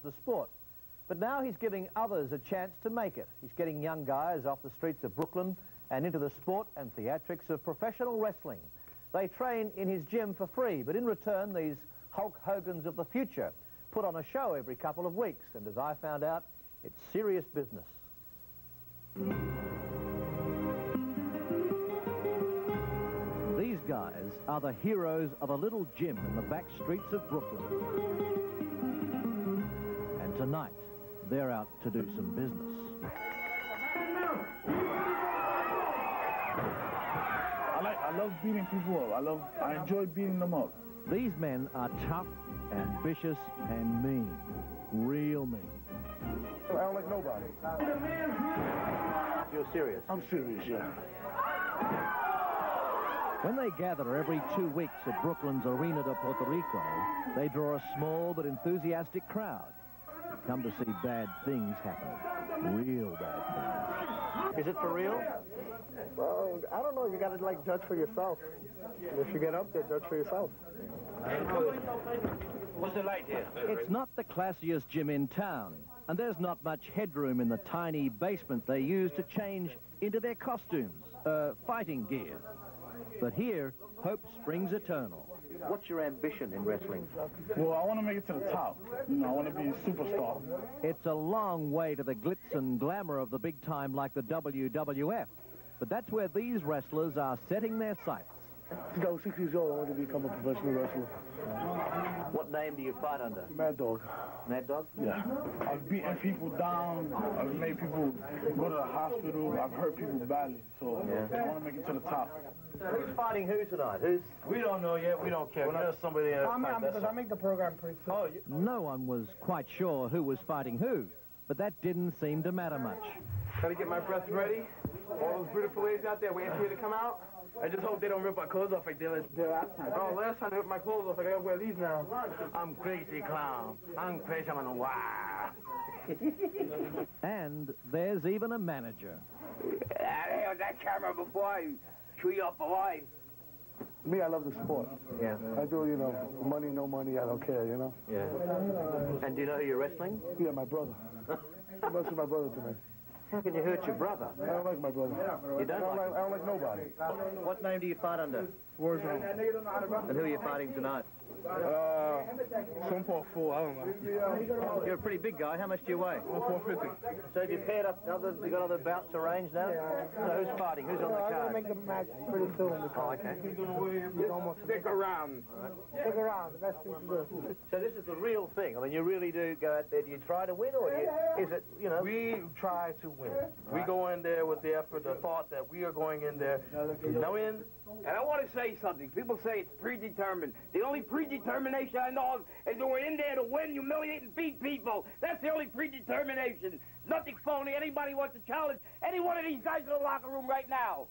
the sport. But now he's giving others a chance to make it. He's getting young guys off the streets of Brooklyn and into the sport and theatrics of professional wrestling. They train in his gym for free, but in return, these Hulk Hogans of the future put on a show every couple of weeks, and as I found out, it's serious business. These guys are the heroes of a little gym in the back streets of Brooklyn. And tonight, they're out to do some business. I love beating people up. I enjoy beating them up. These men are tough, ambitious, and mean. Real mean. I don't like nobody. You're serious? I'm serious, yeah. When they gather every 2 weeks at Brooklyn's Arena de Puerto Rico, they draw a small but enthusiastic crowd. They come to see bad things happen. Real bad things. Is it for real? Well, I don't know. You got to, like, judge for yourself. If you get up there, judge for yourself. What's the light here? It's not the classiest gym in town, and there's not much headroom in the tiny basement they use to change into their costumes, fighting gear. But here, hope springs eternal. What's your ambition in wrestling? Well, I want to make it to the top. You know, I want to be a superstar. It's a long way to the glitz and glamour of the big time like the WWF. But that's where these wrestlers are setting their sights. Since I was 6 years old, I wanted to become a professional wrestler. What name do you fight under? Mad Dog. Mad Dog? Yeah. I've beaten people down. I've made people go to the hospital. I've hurt people badly. So I want to make it to the top. Who's fighting who tonight? We don't know yet. We don't care. There's somebody there. Because I make the program pretty soon. Oh, No one was quite sure who was fighting who, but that didn't seem to matter much. Gotta get my breath ready. All those beautiful ladies out there waiting for you to come out. I just hope they don't rip my clothes off like they did last time. Oh, last time they ripped my clothes off, I gotta wear these now. I'm crazy, clown. I'm crazy. I'm on wow. And there's even a manager. I held that camera before I chew you up alive. Me, I love the sport. Yeah. I do, you know, money, no money, I don't care, you know? Yeah. And do you know who you're wrestling? Yeah, my brother. Most of my brother to me. How can you hurt your brother? I don't like my brother. You don't like him? I don't like nobody. What name do you fight under? Warzone. And who are you fighting tonight? Some poor fool, I don't know. You're a pretty big guy. How much do you weigh? 450. So have you paired up you got other bouts arranged now? So who's fighting? Who's on the I'm card? gonna make the match pretty soon. Oh, okay. Stick around. Stick around. The best thing to do. So this is the real thing. I mean, you really do go out there. Do you try to win, or is it, you know? We try to win. We go in there with the effort, the thought that we are going in there. Knowing. And I want to say something. People say it's predetermined. The only predetermination I know of is that we're in there to win, humiliate, and beat people. That's the only predetermination. Nothing phony. Anybody wants to challenge any one of these guys in the locker room right now.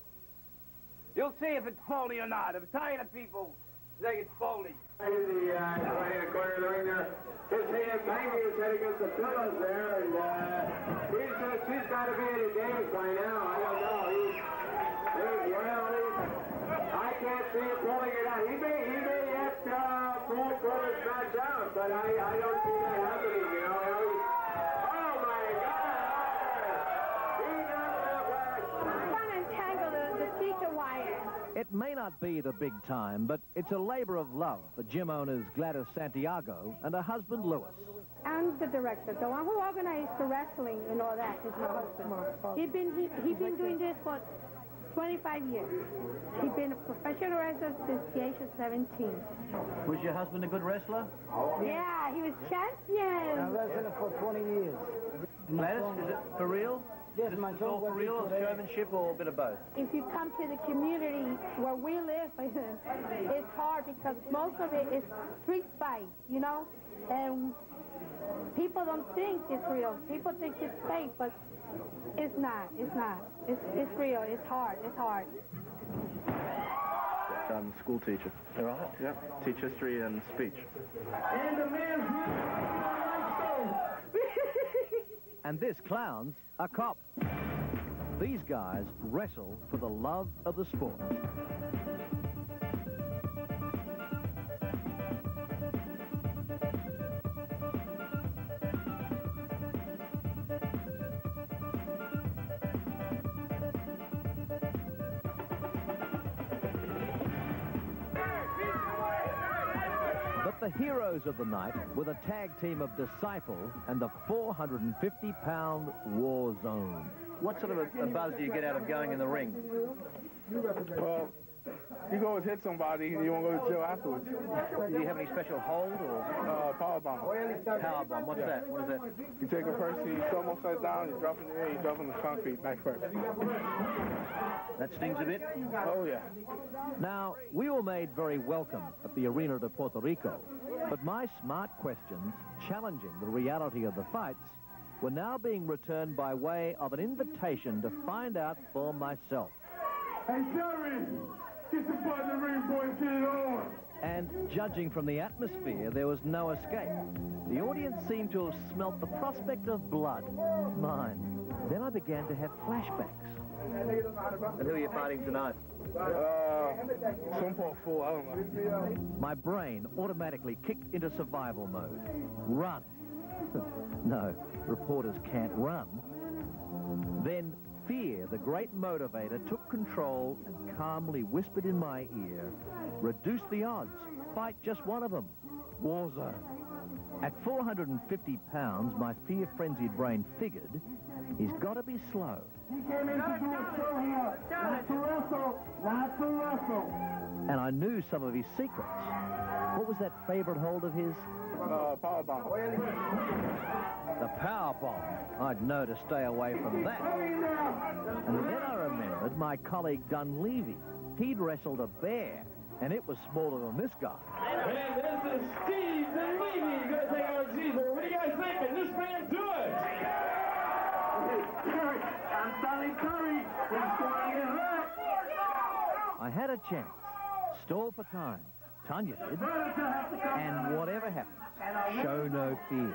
You'll see if it's phony or not. I'm tired of people saying it's phony. In the right-hand corner of the ring there. His hand banging his head against the pillows there, and he's got to be in the game by now. I don't know. I can't see him pulling it out. He may have to pull his match out, but I don't see that happening, you know. Oh, my God! He does that. I'm trying to untangle the speaker wire. It may not be the big time, but it's a labor of love for gym owners Gladys Santiago and her husband, Louis. I'm the director. The one who organized the wrestling and all that is my husband. He's been doing this for 25 years. He's been a professional wrestler since the age of 17. Was your husband a good wrestler? Yeah, he was champion. I've wrestled for 20 years. Gladys, is it for real? Yes, my Is it all for real, or showmanship, or a bit of both? If you come to the community where we live, it's hard because most of it is street fight, you know? And people don't think it's real. People think it's fake, but it's not. It's not. It's real. It's hard. It's hard. I'm a school teacher. All right. Yeah. Teach history and speech. And the man And this clown's a cop. These guys wrestle for the love of the sport. But the heroes of the night were the tag team of Disciple and the 450-pound War Zone. What sort of a buzz do you get out of going in the ring? Well, you go and hit somebody and you won't go to jail afterwards. Do you have any special hold or? Power bomb. Power bomb, what's that? What is that? You take a person, you throw them upside down, you drop in the air, you drop on the concrete back first. That stings a bit? Oh, yeah. Now, we were made very welcome at the Arena de Puerto Rico, but my smart questions, challenging the reality of the fights, were now being returned by way of an invitation to find out for myself. Hey, Jerry! Get the butt in the ring, boy, and get it on! And judging from the atmosphere, there was no escape. The audience seemed to have smelt the prospect of blood. Mine. Then I began to have flashbacks. And who are you fighting tonight? Some poor fool, I don't know. My brain automatically kicked into survival mode. Run. No, reporters can't run. Then fear, the great motivator, took control and calmly whispered in my ear, reduce the odds, fight just one of them, War Zone. At 450 pounds, my fear-frenzied brain figured he's got to be slow. He came in to do a show here, not to wrestle, not to wrestle. And I knew some of his secrets. What was that favorite hold of his? Power bomb. The power bomb. I'd know to stay away from that. And then I remembered my colleague Dunleavy. He'd wrestled a bear, and it was smaller than this guy. And this is Steve Dunleavy going to take on Caesar. What do you guys think? Can this man do it? I'm Sally Curry. He's going to get hurt. I had a chance. Stall for time. Tanya did. And whatever happens, show no fear.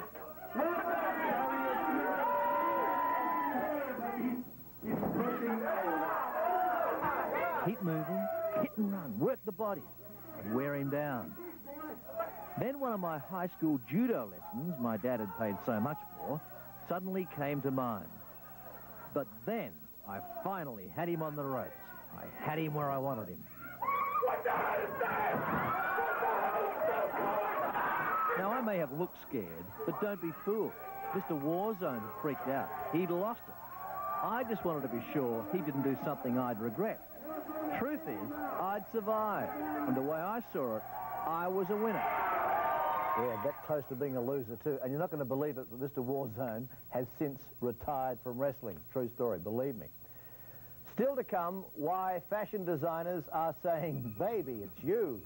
Keep moving, hit and run, work the body, and wear him down. Then one of my high school judo lessons my dad had paid so much for suddenly came to mind. But then I finally had him on the ropes. I had him where I wanted him. Now, I may have looked scared, but don't be fooled. Mr. War Zone had freaked out. He'd lost it. I just wanted to be sure he didn't do something I'd regret. Truth is, I'd survived. And the way I saw it, I was a winner. Yeah, that close to being a loser, too. And you're not going to believe it, but Mr. War Zone has since retired from wrestling. True story, believe me. Still to come, why fashion designers are saying, baby, it's you.